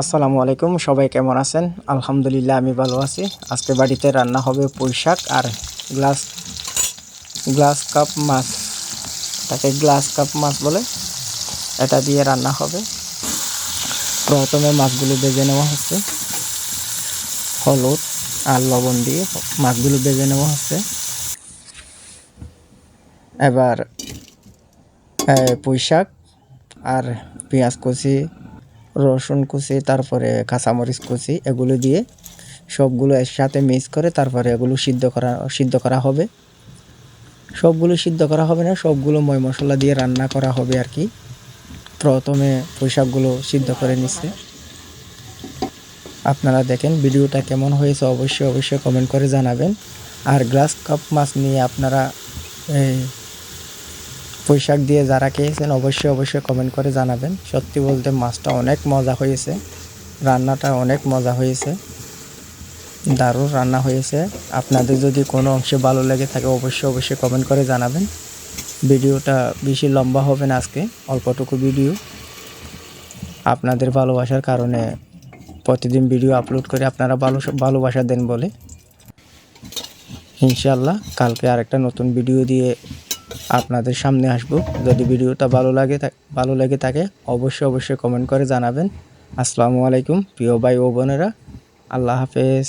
আসসালামু আলাইকুম, সবাই কেমন আছেন? আলহামদুলিল্লাহ আমি ভালো আছি। আজকে বাড়িতে রান্না হবে পুঁই শাক আর গ্লাস গ্লাস কাপ মাছ। তাকে গ্লাস কাপ মাছ বলে। এটা দিয়ে রান্না হবে। প্রথমে মাছগুলো ভেজে নেওয়া হচ্ছে, হলুদ আর লবণ দিয়ে মাছগুলো ভেজে নেওয়া হচ্ছে। এবার পুঁই শাক আর পেঁয়াজ কুচি, রসুন কুচি, তারপরে কাঁচামরিচ কুচি এগুলো দিয়ে সবগুলো একসাথে মিক্স করে তারপরে এগুলো সিদ্ধ করা হবে। সবগুলো সিদ্ধ করা হবে না, সবগুলো ময় মশলা দিয়ে রান্না করা হবে আর কি। প্রথমে পুঁই শাকগুলো সিদ্ধ করে নিচ্ছে। আপনারা দেখেন ভিডিওটা কেমন হয়েছে অবশ্যই কমেন্ট করে জানাবেন। আর গ্লাস কাপ মাছ নিয়ে আপনারা পুঁই শাক দিয়ে যারা খেয়েছেন অবশ্যই কমেন্ট করে জানাবেন। সত্যি বলতে মাছটা অনেক মজা হয়েছে, রান্নাটা অনেক মজা হয়েছে, দারুণ রান্না হয়েছে। আপনাদের যদি কোনো অংশে ভালো লেগে থাকে অবশ্যই কমেন্ট করে জানাবেন। ভিডিওটা বেশি লম্বা হবে না, আজকে অল্পটুকু ভিডিও। আপনাদের ভালোবাসার কারণে প্রতিদিন ভিডিও আপলোড করে আপনারা ভালোবাসা দেন বলে ইনশাআল্লাহ কালকে আরেকটা নতুন ভিডিও দিয়ে আপনাদের সামনে আসব। যদি ভিডিওটা ভালো লেগে থাকে অবশ্যই কমেন্ট করে জানাবেন। আসসালামু আলাইকুম প্রিয় ভাই ও বোনেরা, আল্লাহ হাফেজ।